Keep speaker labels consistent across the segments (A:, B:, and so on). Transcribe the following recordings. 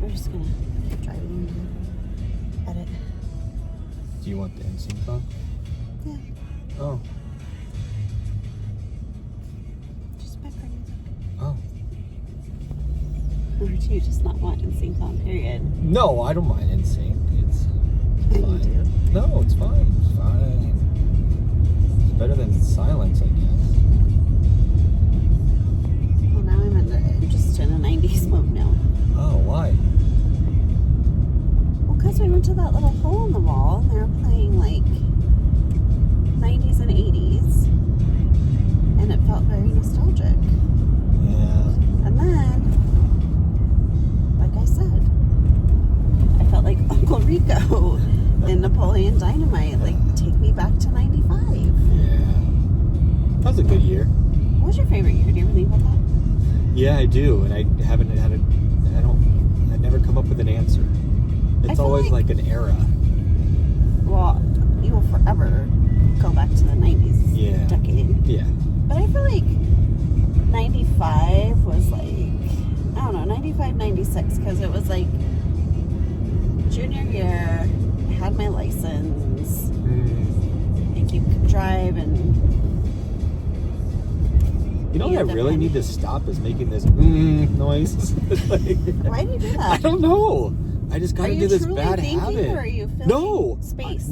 A: we're just gonna keep driving and edit.
B: Do you want the NSYNC song?
A: Yeah.
B: Oh.
A: Just background music.
B: Oh.
A: Or do you just not want NSYNC on, period?
B: No, I don't mind NSYNC. It's
A: Yeah,
B: fine.
A: you do.
B: No, it's fine. It's fine. It's better than silence, I guess.
A: Well, now I'm just in a 90s mode now.
B: Oh, why?
A: Well, because we went to that little hole in the wall and they were playing like 90s and 80s. And it felt very nostalgic.
B: Yeah.
A: And then, like I said, I felt like Uncle Rico in Napoleon Dynamite. Like, take me back to 95.
B: Yeah. That was a good year.
A: What was your favorite year? Do you ever think about that?
B: Yeah, I do. And I haven't had I never come up with an answer. It's always like an era.
A: Well, you will forever go back to the 90s decade.
B: Yeah.
A: But I feel like 95 was like, I don't know, 95, 96, because it was like junior year, I had my license, like you could drive and...
B: You know what I really need to stop is making this noise. Like,
A: why do you do that?
B: I don't know. I just got to do this bad
A: thinking,
B: habit.
A: Or are you filling space?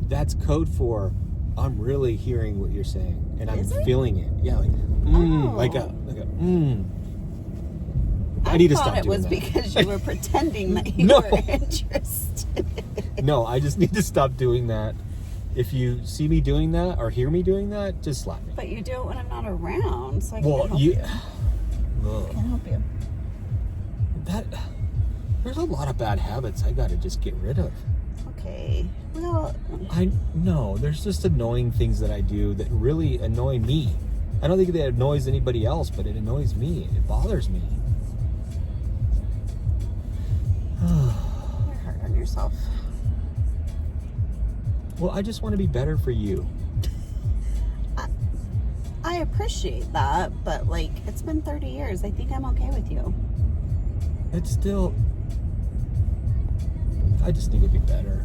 B: That's code for I'm really hearing what you're saying and I'm feeling it. Yeah, like I need to stop doing that. I thought it was because you were pretending that you were interested. No, I just need to stop doing that. If you see me doing that or hear me doing that, just slap me.
A: But you do it when I'm not around, so I can't help
B: you.
A: I can't help you.
B: There's a lot of bad habits I gotta just get rid of.
A: Okay. Well,
B: there's just annoying things that I do that really annoy me. I don't think that annoys anybody else, but it annoys me. It bothers me.
A: you're hard on yourself.
B: Well, I just want to be better for you.
A: I appreciate that, but like, it's been 30 years. I think I'm okay with you.
B: It's still... I just need to be better.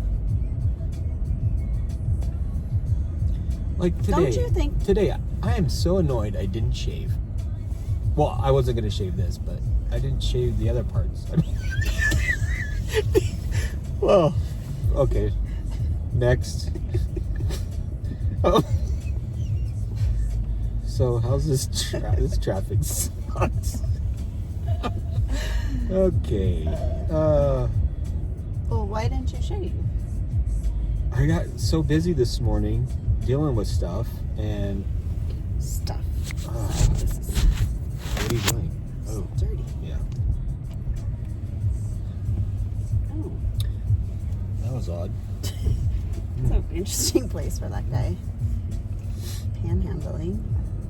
B: Like today...
A: Don't you think...
B: Today, I am so annoyed I didn't shave. Well, I wasn't going to shave this, but I didn't shave the other parts. I mean... Well, okay. Next. Oh. So how's this this traffic sucks. Okay.
A: Well, why didn't you shave?
B: I got so busy this morning dealing with stuff and
A: stuff.
B: What are you doing?
A: It's dirty.
B: Yeah.
A: Oh.
B: That was odd.
A: It's an interesting place for that guy. Panhandling.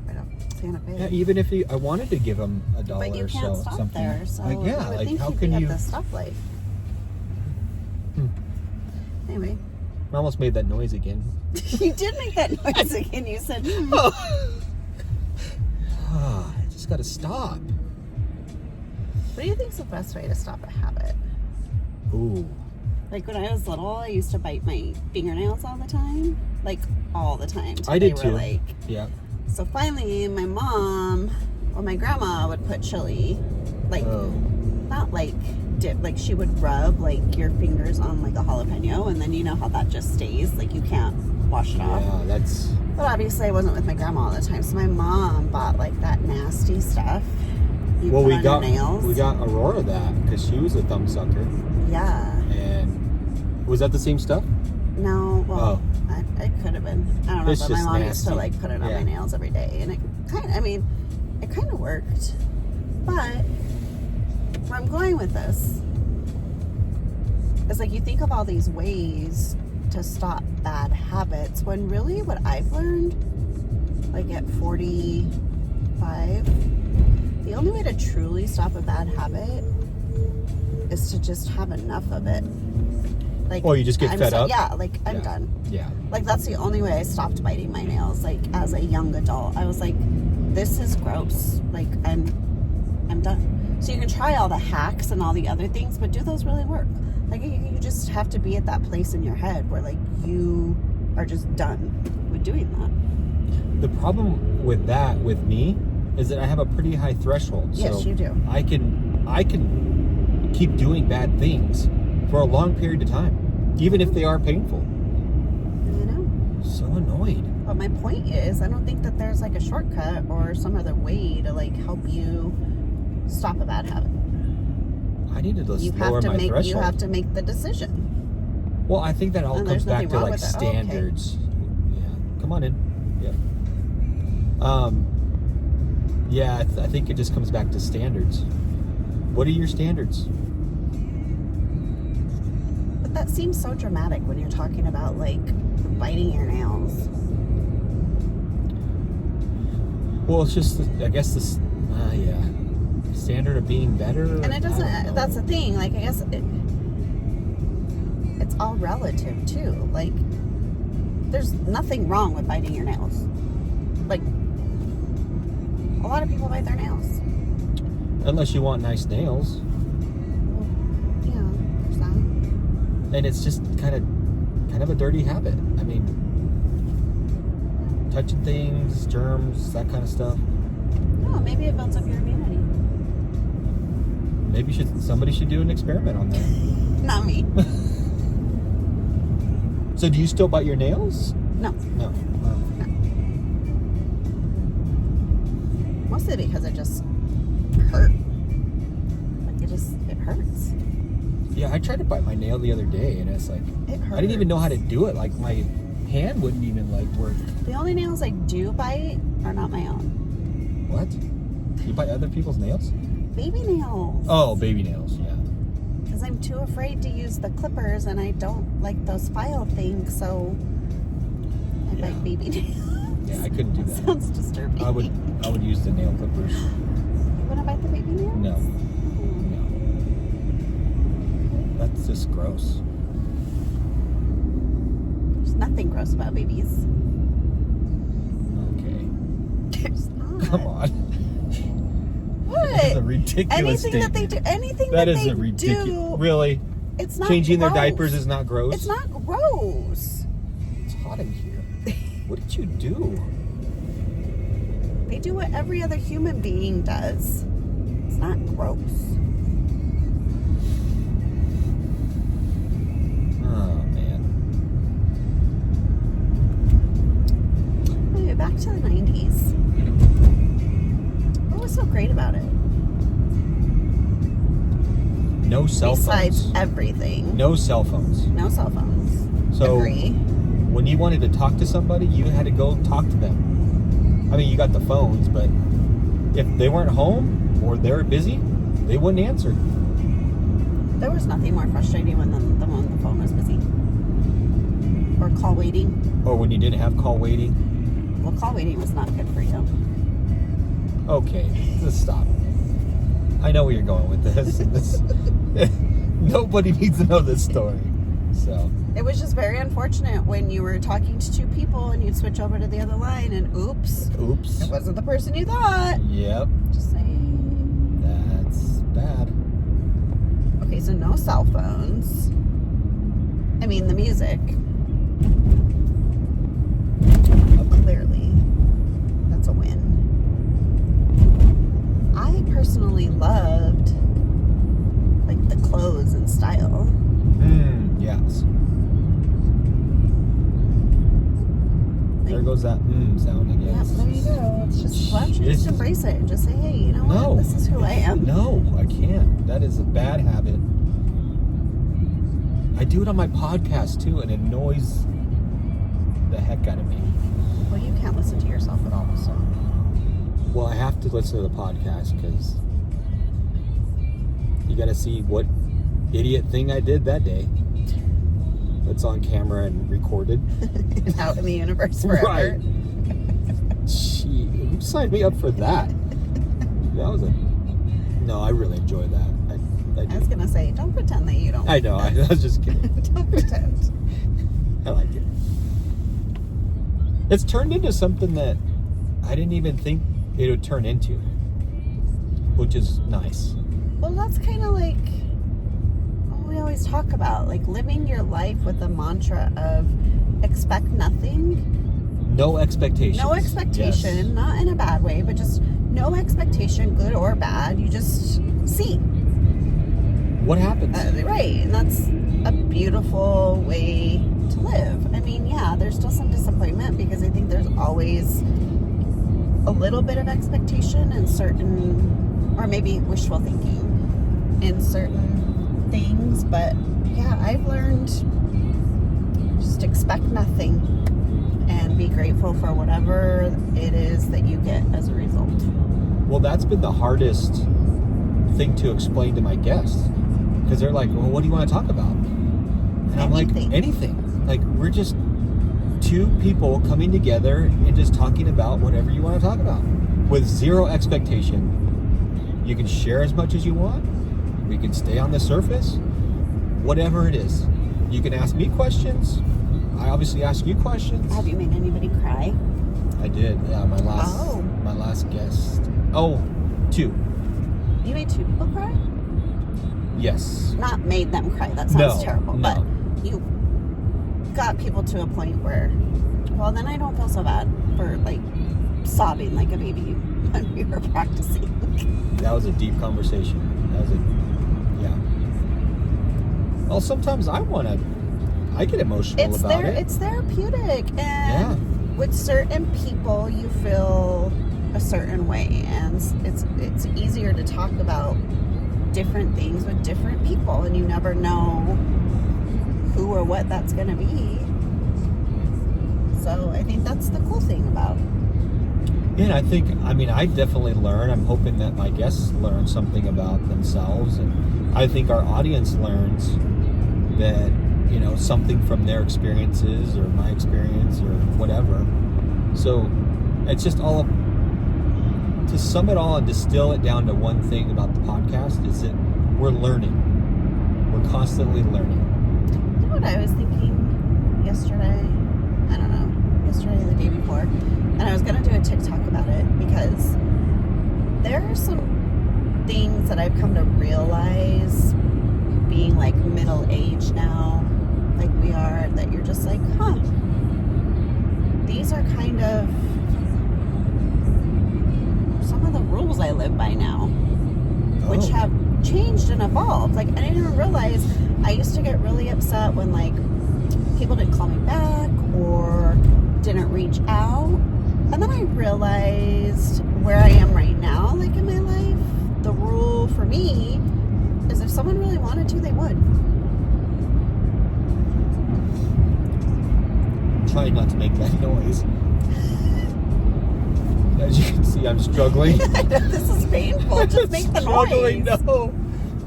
A: Right up Santa Fe.
B: Yeah, even if I wanted to give him $1
A: but you
B: or
A: can't
B: so,
A: stop
B: something.
A: there, so
B: like, yeah,
A: you would
B: like
A: think
B: how
A: you'd
B: can
A: be
B: you?
A: at the stoplight. Anyway.
B: I almost made that noise again.
A: You did make that noise again. You said,
B: I just got to stop.
A: What do you think is the best way to stop a habit?
B: Ooh.
A: Like when I was little, I used to bite my fingernails all the time. Like all the time.
B: I did too.
A: Like,
B: yeah.
A: So finally, my mom or my grandma would put chili, like not like dip, like she would rub like your fingers on like a jalapeno, and then you know how that just stays, like you can't wash it off.
B: Yeah, that's.
A: But obviously, I wasn't with my grandma all the time, so my mom bought like that nasty stuff. You put on your nails.
B: We got Aurora that because she was a thumb sucker.
A: Yeah.
B: And was that the same stuff?
A: No, well, it could have been. I don't know,
B: It's
A: but my
B: just
A: mom used to
B: nasty.
A: like put it on my nails every day, and it kind of worked. But where I'm going with this is like you think of all these ways to stop bad habits, when really what I've learned, like at 45, the only way to truly stop a bad habit is to just have enough of it. Like,
B: you just get fed up?
A: Yeah, like, I'm done.
B: Yeah.
A: Like, that's the only way I stopped biting my nails, like, as a young adult. I was like, this is gross. Like, I'm done. So you can try all the hacks and all the other things, but do those really work? Like, you just have to be at that place in your head where, like, you are just done with doing that.
B: The problem with that, with me, is that I have a pretty high threshold.
A: Yes,
B: so
A: you do.
B: I can keep doing bad things for a long period of time, even if they are painful.
A: I know.
B: So annoyed.
A: But my point is, I don't think that there's like a shortcut or some other way to like help you stop a bad habit.
B: I need to lower my threshold.
A: You have to make the decision.
B: Well, I think that all comes back to like standards.
A: Oh, okay.
B: Yeah, come on in. Yeah. I think it just comes back to standards. What are your standards?
A: But that seems so dramatic when you're talking about like biting your nails.
B: Well, it's just, I guess this, standard of being better.
A: And it doesn't. That's the thing. Like, I guess it's all relative too. Like, there's nothing wrong with biting your nails. Like, a lot of people bite their nails.
B: Unless you want nice nails.
A: Well, yeah, there's that.
B: And it's just kind of a dirty habit. I mean, touching things, germs, that kind of stuff.
A: No, maybe it builds up your immunity.
B: Maybe somebody should do an experiment on that.
A: Not me.
B: So do you still bite your nails?
A: No.
B: No.
A: No. Mostly because it just hurt. Like, it hurts.
B: Yeah, I tried to bite my nail the other day, and it's like,
A: It hurts.
B: I didn't even know how to do it. Like, my hand wouldn't even like work.
A: The only nails I do bite are not my own.
B: What? You bite other people's nails?
A: Baby nails.
B: Oh, baby nails, yeah.
A: Because I'm too afraid to use the clippers, and I don't like those file things, so I bite baby nails.
B: Yeah, I couldn't do that.
A: Sounds disturbing.
B: I would use the nail clippers.
A: You want to bite the baby nails?
B: No. No. That's just gross.
A: There's nothing gross about babies.
B: Okay.
A: There's not.
B: Come on.
A: What?
B: That is a ridiculous
A: anything
B: statement.
A: that they do, anything
B: That
A: that
B: is
A: they
B: a ridiculous.
A: do,
B: Really?
A: it's not
B: Changing
A: gross.
B: their diapers is not gross?
A: It's not gross.
B: It's hot in here. What did you do?
A: They do what every other human being does. It's not gross.
B: Oh, man.
A: Anyway, back to the 90s. What was so great about it?
B: No cell phones.
A: Besides everything.
B: No cell phones.
A: No cell phones.
B: So
A: Agree.
B: when you wanted to talk to somebody, you had to go talk to them. I mean, you got the phones, but if they weren't home or they were busy, they wouldn't answer.
A: There was nothing more frustrating than the phone was busy. Or call waiting.
B: Or when you didn't have call waiting.
A: Well, call waiting was not good for you.
B: Okay, just stop. I know where you're going with this. Nobody needs to know this story. So
A: it was just very unfortunate when you were talking to two people and you'd switch over to the other line and oops, it wasn't the person you thought.
B: Yep.
A: Just saying.
B: That's bad.
A: Okay, so no cell phones. I mean, the music. Clearly, that's a win. I personally loved like the clothes and style.
B: Yes. There goes that sound again.
A: Yeah, there you go. It's just, why don't you just embrace it and just say, hey, you know what? This is who I am.
B: No, I can't. That is a bad habit. I do it on my podcast too, and it annoys the heck out of me.
A: Well, you can't listen to yourself at all, so.
B: Well, I have to listen to the podcast because you got to see what idiot thing I did that day. That's on camera and recorded.
A: And out in the universe forever.
B: Right. Gee, who signed me up for that? That was No, I really enjoy that. I
A: was going to say, don't pretend that you don't.
B: I know, I was just kidding.
A: Don't pretend.
B: I like it. It's turned into something that I didn't even think it would turn into. which is nice.
A: Well, that's kind of like what we always talk about, like living your life with the mantra of expect nothing.
B: No expectations.
A: No expectation, yes. Not in a bad way, but just no expectation, good or bad. You just see.
B: What happens?
A: Right, and that's a beautiful way to live. I mean, yeah, there's still some disappointment because I think there's always a little bit of expectation in certain, or maybe wishful thinking in certain things, but yeah, I've learned just expect nothing and be grateful for whatever it is that you get as a result.
B: Well, that's been the hardest thing to explain to my guests, because they're like, well, what do you want to talk about? And I'm like, anything. Like, we're just two people coming together and just talking about whatever you want to talk about with zero expectation. You can share as much as you want. We can stay on the surface. Whatever it is. You can ask me questions. I obviously ask you questions.
A: Have you made anybody cry?
B: I did. Yeah, my last guest. Oh, 2.
A: You made 2 people cry?
B: Yes.
A: Not made them cry. That sounds terrible.
B: No.
A: But you got people to a point where, well, then I don't feel so bad for like sobbing like a baby when we were practicing.
B: That was a deep conversation. Well, sometimes I get emotional about it.
A: It's therapeutic, and with certain people you feel a certain way, and it's easier to talk about different things with different people, and you never know who or what that's going to be. So I think that's the cool thing about it.
B: Yeah, I definitely learn. I'm hoping that my guests learn something about themselves, and I think our audience learns that, something from their experiences or my experience or whatever. So it's just all to sum it all and distill it down to one thing about the podcast is that we're learning. We're constantly learning.
A: You know what I was thinking yesterday? I don't know, yesterday or the day before, and I was going to do a TikTok about it because there are some things that I've come to realize being like middle-aged now, like we are, that you're just like, these are kind of some of the rules I live by now, which have changed and evolved. Like, I didn't even realize I used to get really upset when like people didn't call me back or didn't reach out, and then I realized where I am right now, like in my life, the rule for me is if someone really wanted to, they would.
B: Trying not to make that noise. As you can see, I'm struggling.
A: I know, this is painful. Just make the
B: struggling,
A: noise.
B: No.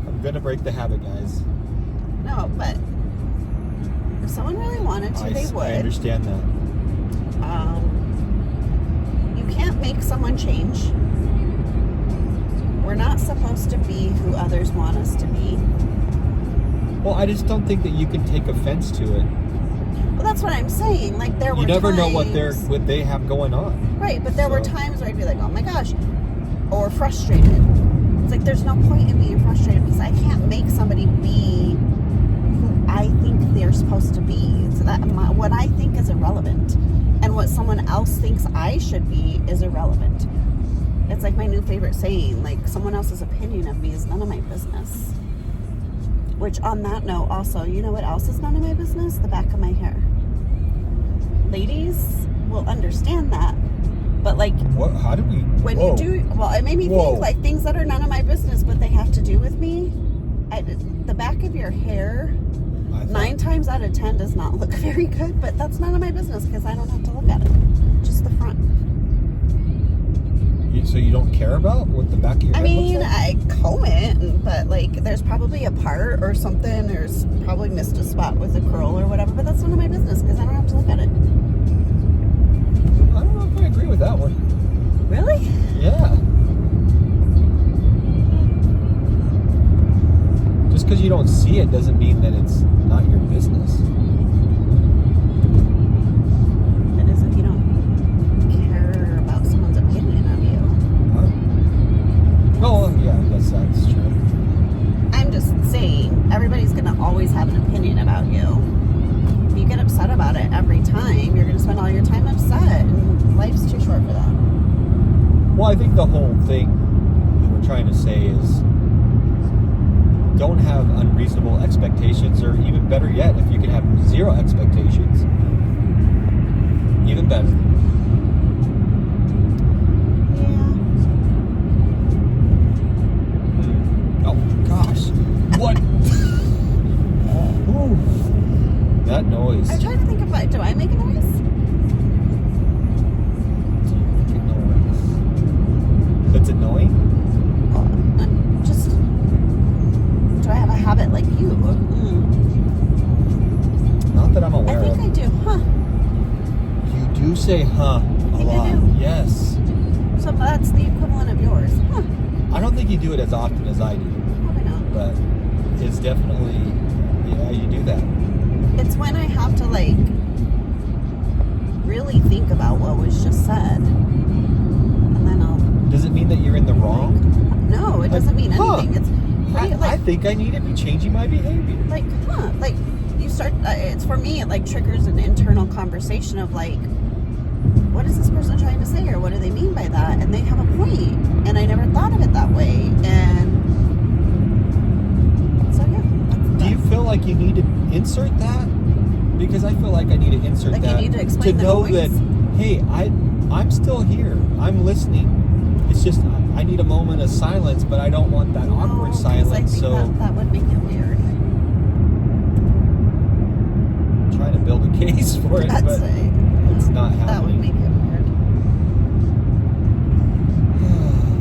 B: I'm going to break the habit, guys.
A: No, but if someone really wanted to, they would.
B: I understand that.
A: You can't make someone change. We're not supposed to be who others want us to be.
B: Well, I just don't think that you can take offense to it.
A: Well, that's what I'm saying. Like, there were
B: You never
A: times,
B: know what they have going on.
A: Right, but there were times where I'd be like, oh my gosh, or frustrated. It's like, there's no point in being frustrated because I can't make somebody be who I think they're supposed to be. So that what I think is irrelevant, and what someone else thinks I should be is irrelevant. It's like my new favorite saying, like, someone else's opinion of me is none of my business. Which, on that note, also, you know what else is none of my business? The back of my hair. Ladies will understand that. But, like...
B: What? How do we...
A: When you do... Well, it made me think, like, things that are none of my business, but they have to do with me. The back of your hair, 9 times out of 10 does not look very good, but that's none of my business because I don't have to look at it. Just the front.
B: So you don't care about what the back of your head looks like?
A: I comb it, but like there's probably a part or something. There's probably missed a spot with a curl or whatever, but that's none of my business because I don't have to look at it.
B: I don't know if I agree with that one.
A: Really?
B: Yeah. Just because you don't see it doesn't mean that it's not your business.
A: It is if you don't care about someone's opinion of you.
B: No, Yeah, I guess that's true.
A: I'm just saying, everybody's going to always have an opinion about you. If you get upset about it every time, you're going to spend all your time upset, and life's too short for that.
B: Well, I think the whole thing that we're trying to say is don't have unreasonable expectations, or even better yet, if you can have zero expectations, even better. Oh gosh, what? Ooh, that noise.
A: I'm trying to think of do I make a noise?
B: Make a noise. That's annoying?
A: Just, do I have a habit like you?
B: Not that I'm aware of.
A: I think I do, huh?
B: You do say huh a lot.
A: I do.
B: Yes.
A: So that's the equivalent of yours, huh?
B: I don't think you do it as often as I do.
A: Probably not.
B: But it's definitely, yeah, you do that.
A: It's when I have to, like, really think about what was just said. And then I'll...
B: Does it mean that you're in the wrong?
A: No, it doesn't mean anything. It's pretty,
B: I think I need to be changing my behavior.
A: Like, huh? Like, you start... it's for me, it, like, triggers an internal conversation of, like, what is this person trying to say, or what do they mean by that? And they have a point, and I never thought of it that way. And so yeah.
B: Do you feel like you need to insert that? Because I feel like I need to insert
A: like
B: that
A: you need to explain the
B: know
A: noise?
B: that, hey, I'm still here. I'm listening. It's just I need a moment of silence, but I don't want that awkward silence.
A: I think
B: so
A: that would make it weird.
B: I'm trying to build a case for it, but it's not happening.
A: That would make it weird.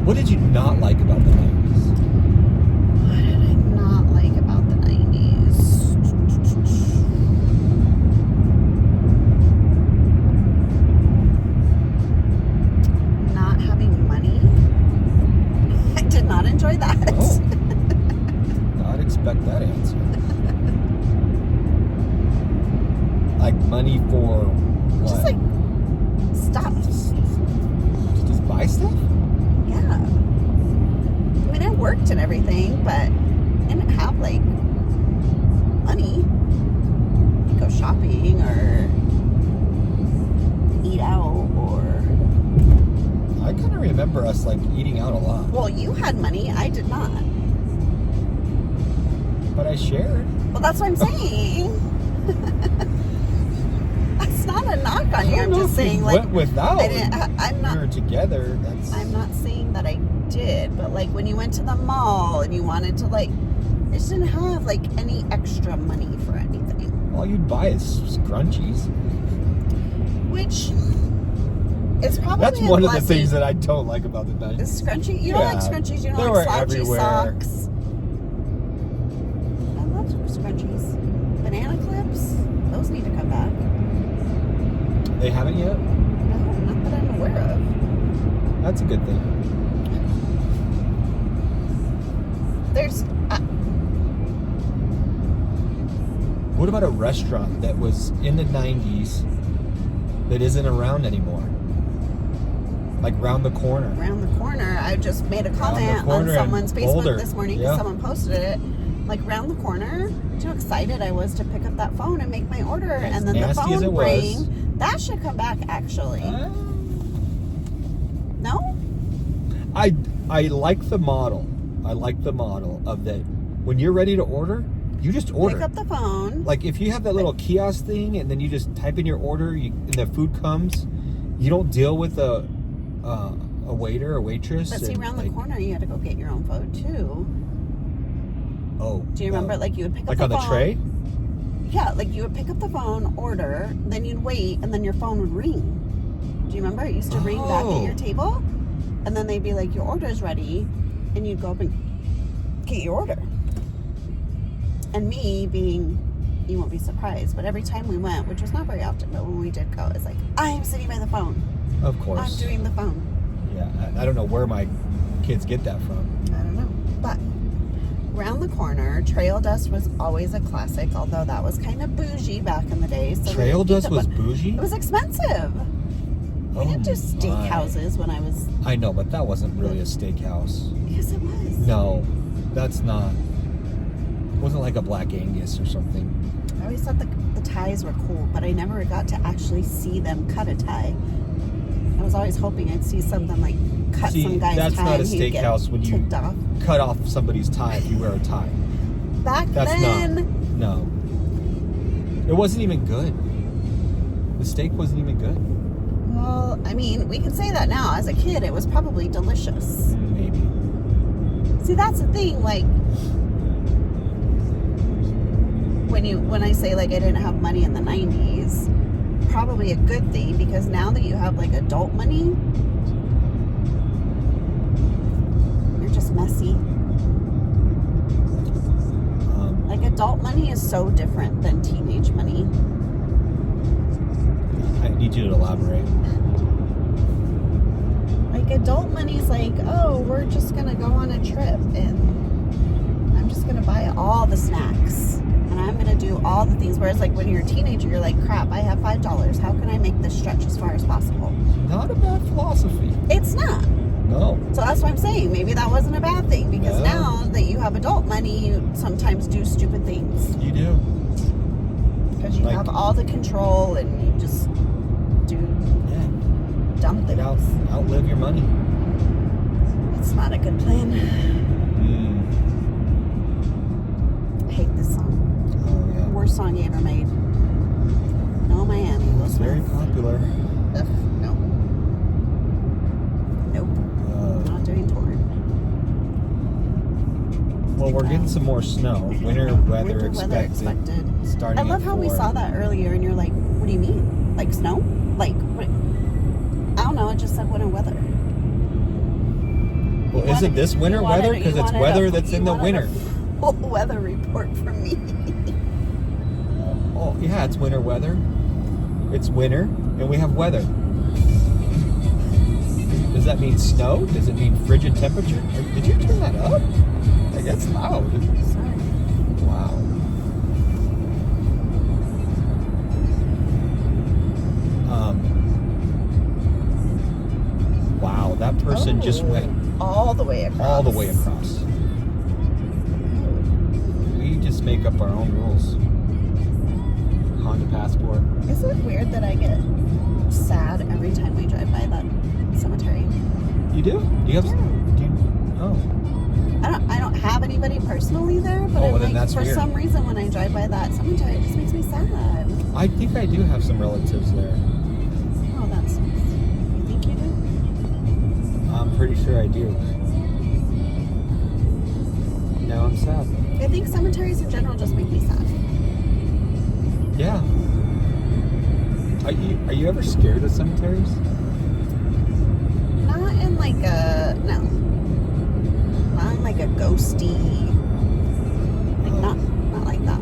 B: What did you not like about the 90s?
A: What did I not like about the 90s? Not having money. I did not enjoy that.
B: Oh. Not expect that answer. Like money for what?
A: Just like stuff.
B: Just buy stuff?
A: Yeah. I mean, I worked and everything, but I didn't have, like, money. Go shopping or eat out or...
B: I kind of remember us, like, eating out a lot.
A: Well, you had money. I did not.
B: But I shared.
A: Well, that's what I'm saying. That's not a knock on you. I'm just saying, like...
B: went without.
A: I'm not...
B: We were together.
A: I'm not saying that I did, but, like, when you went to the mall and you wanted to, like... I just didn't have, like, any extra money for anything.
B: All you'd buy is scrunchies.
A: Which is probably
B: That's one of the things that I don't like about the 90s.
A: Is scrunchie? You don't like scrunchies? You don't like slouchy socks? I love scrunchies. Banana clips? Those need to come back.
B: They haven't yet?
A: No, not that I'm aware of.
B: That's a good thing.
A: There's...
B: What about a restaurant that was in the 90s that isn't around anymore? Like round the corner.
A: Round the corner. I just made a comment on someone's Facebook this morning because someone posted it. Like, round the corner. Do you know how excited I was to pick up that phone and make my order? And then the phone rang. That should come back, actually. No?
B: I like the model. I like the model of that. When you're ready to order, you just order.
A: Pick up the phone.
B: Like, if you have that little kiosk thing and then you just type in your order and the food comes, you don't deal with a waiter or waitress.
A: But see, around the corner, you had to go get your own food, too.
B: Oh.
A: Do you remember, like, you would pick up the phone.
B: Like on the tray?
A: Yeah, like, you would pick up the phone, order, then you'd wait, and then your phone would ring. Do you remember? It used to ring back at your table. And then they'd be like, your order's ready. And you'd go up and get your order. And me being, you won't be surprised, but every time we went, which was not very often, but when we did go, it's like, I'm sitting by the phone.
B: Of course.
A: I'm doing the phone.
B: Yeah, I don't know where my kids get that from.
A: I don't know. But round the corner, Trail Dust was always a classic, although that was kind of bougie back in the day. So
B: Trail Dust was bougie?
A: It was expensive. We didn't do steakhouses when I was...
B: I know, but that wasn't really a steakhouse.
A: Yes, it was.
B: No, that's not. It wasn't like a Black Angus or something.
A: I always thought the ties were cool, but I never got to actually see them cut a tie. I was always hoping I'd see something like cut some guy's
B: that's
A: tie.
B: not a
A: and he'd
B: steakhouse
A: get
B: when you
A: ticked off.
B: cut off somebody's tie if you wear a tie.
A: That's then.
B: Not. No. It wasn't even good. The steak wasn't even good.
A: Well, I mean, we can say that now. As a kid, it was probably delicious.
B: Maybe.
A: See, that's the thing. Like, when I say like I didn't have money in the 90s, probably a good thing, because now that you have like adult money, you're just messy. Like, adult money is so different than teenage money.
B: I need you to elaborate.
A: Like, adult money is like, oh, we're just gonna go on a trip and I'm just gonna buy all the snacks and I'm gonna do all the things. Whereas like when you're a teenager, you're like, crap, I have $5. How can I make this stretch as far as possible?
B: Not a bad philosophy.
A: It's not.
B: No.
A: So that's what I'm saying. Maybe that wasn't a bad thing, because now that you have adult money, you sometimes do stupid things.
B: You do.
A: Because you have all the control and you just do dumb things.
B: Outlive your money.
A: It's not a good plan. I hate this song.
B: Oh, yeah.
A: Worst song you ever made. No, Miami.
B: It's very popular.
A: Ugh, no. Nope. Not doing torrent.
B: Well, we're getting some more snow. Winter weather expected. Starting
A: I love how we saw that earlier, and you're like, what do you mean? Like snow? Like, what? I don't know. It just said winter weather.
B: Well, isn't this winter weather? Because it's weather that's in the winter.
A: Full weather report from me.
B: Oh, yeah, it's winter weather. It's winter, and we have weather. Does that mean snow? Does it mean frigid temperature? Did you turn that up? Like, that's loud.
A: Sorry.
B: Wow. Wow, that person just went
A: all the way across.
B: All the way across. We just make up our own rules. Honda Passport.
A: Is it weird that I get sad every time we drive by that cemetery?
B: You do? You have? Do you, oh.
A: I don't have anybody personally there, but
B: then
A: like,
B: that's
A: for
B: weird.
A: Some reason when I drive by that cemetery, it just makes me sad.
B: I think I do have some relatives there.
A: Oh, that's nice. You think you do?
B: I'm pretty sure I do. Now I'm sad.
A: I think cemeteries in general just make me sad.
B: Yeah. Are you ever scared of cemeteries?
A: Not in like a not in like a ghosty, like not like that.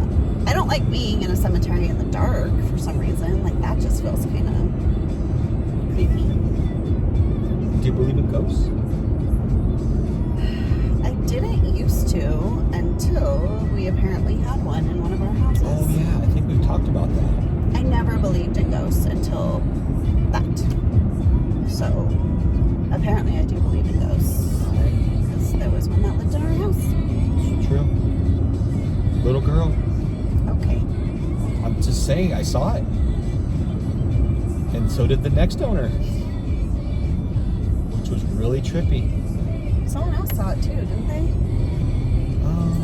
A: I don't like being in a cemetery in the dark for some reason. Like, that just feels kind of creepy.
B: Do you believe in ghosts?
A: I didn't used to until we apparently had one in one of our houses.
B: Oh yeah, I think we've talked about that.
A: I never believed in ghosts until that. So apparently I do believe in ghosts. Because there was one that lived in our house.
B: It's true. Little girl.
A: Okay.
B: I'm just saying, I saw it. And so did the next owner. Which was really trippy.
A: Someone else saw it too, didn't they?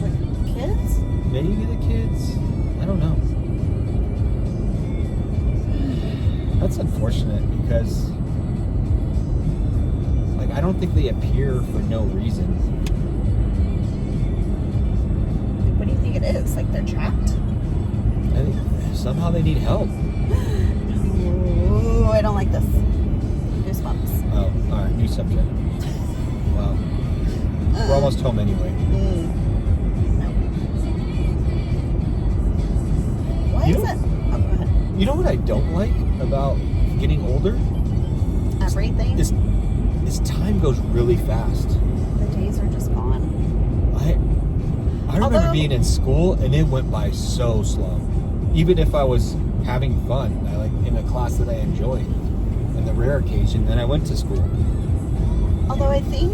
A: The kids?
B: Maybe the kids. I don't know. That's unfortunate because, like, I don't think they appear for no reason.
A: Like, what do you think it is? Like, they're trapped?
B: I think somehow they need help.
A: Ooh, I don't like this. Goosebumps.
B: Oh, alright, new subject. Wow. We're almost home anyway.
A: No. Why is it? Oh, go ahead.
B: You know what I don't like about getting older?
A: Everything?
B: This time goes really fast.
A: The days are just gone.
B: I remember being in school and it went by so slow. Even if I was having fun, in a class that I enjoyed. and the rare occasion, then I went to school.
A: Although I think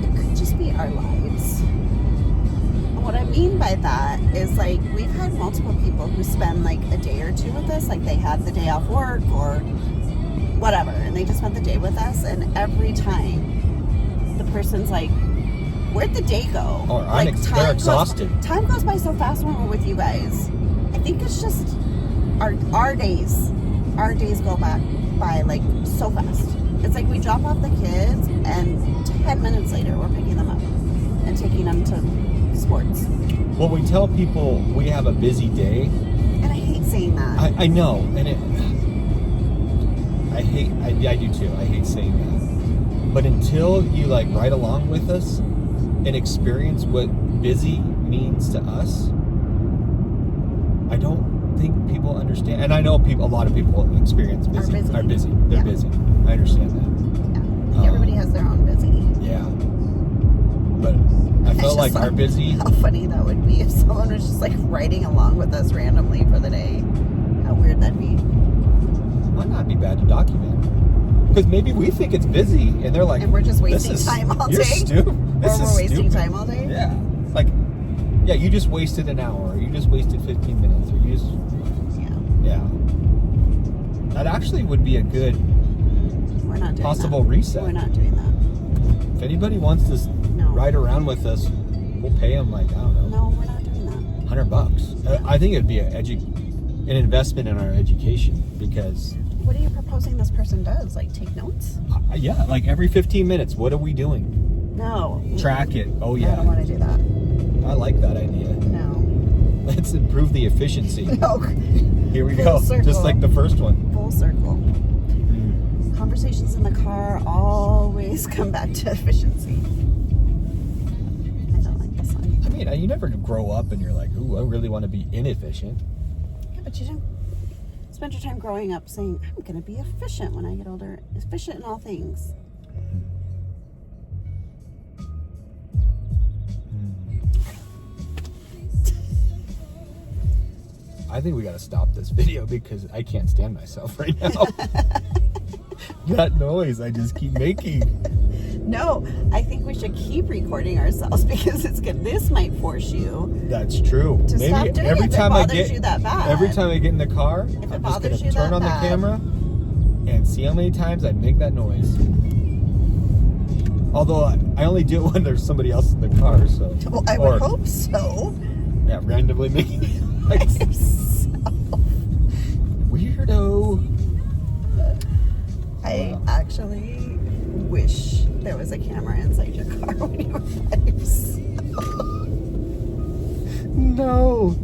A: it could just be our lives. And what I mean by that is, like, we've had multiple people who spend like a day or two with us, like they had the day off work or whatever, and they just spent the day with us, and every time the person's like, where'd the day go?
B: Or
A: like,
B: they're exhausted.
A: Time goes by so fast when we're with you guys. I think it's just our days go by like so fast. It's like we drop off the kids and 10 minutes later we're picking them up and taking them to sports.
B: Well, we tell people we have a busy day.
A: And I hate saying that.
B: I know, and I do too. I hate saying that. But until you like ride along with us and experience what busy means to us, I don't think people understand. And I know a lot of people experience busy. Are busy. They're busy. I understand that.
A: Yeah. Everybody has their own busy.
B: Yeah. But I felt like our busy.
A: How funny that would be if someone was just like riding along with us randomly for the day. How weird that'd be.
B: Might not be bad to document. Because maybe we think it's busy, and they're like,
A: and we're just wasting time all day.
B: You're stupid.
A: Or we're wasting time all day.
B: Yeah. Like, yeah, you just wasted an hour, or you just wasted 15 minutes, or you just. Yeah. That actually would be a good
A: we're not doing
B: possible
A: that.
B: reset.
A: We're not doing that.
B: If anybody wants to ride around with us, we'll pay them like, I don't know.
A: No, we're not doing that.
B: $100. I think it'd be an investment in our education, because.
A: What are you proposing this person does? Like, take notes?
B: Yeah, like every 15 minutes, what are we doing?
A: No.
B: Track it. Oh, yeah.
A: I don't want to do that.
B: I like that idea.
A: No.
B: Let's improve the efficiency.
A: No.
B: Here we
A: Full
B: go.
A: circle.
B: Just like the first one.
A: Full circle. Conversations in the car always come back to efficiency. I don't like this one.
B: I mean, you never grow up and you're like, ooh, I really want to be inefficient.
A: Yeah, but you don't spend your time growing up saying, I'm going to be efficient when I get older. Efficient in all things.
B: I think we got to stop this video because I can't stand myself right now. That noise I just keep making.
A: No, I think we should keep recording ourselves because it's good. This might force you.
B: That's true.
A: To
B: Maybe
A: stop doing
B: every
A: it
B: time
A: if it bothers you that bad.
B: Every time I get in the car, I'm just going to turn on the camera and see how many times I make that noise. Although I only do it when there's somebody else in the car, so.
A: Well, I would hope so.
B: Yeah, randomly making like weirdo.
A: I actually wish there was a camera inside your car when you were by yourself.
B: No.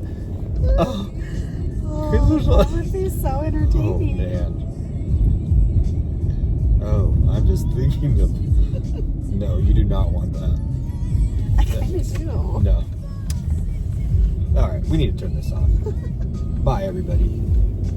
A: That would be so entertaining.
B: Oh, man. Oh, I'm just thinking of... No, you do not want that.
A: I kind of do.
B: No. All right, we need to turn this off. Bye, everybody.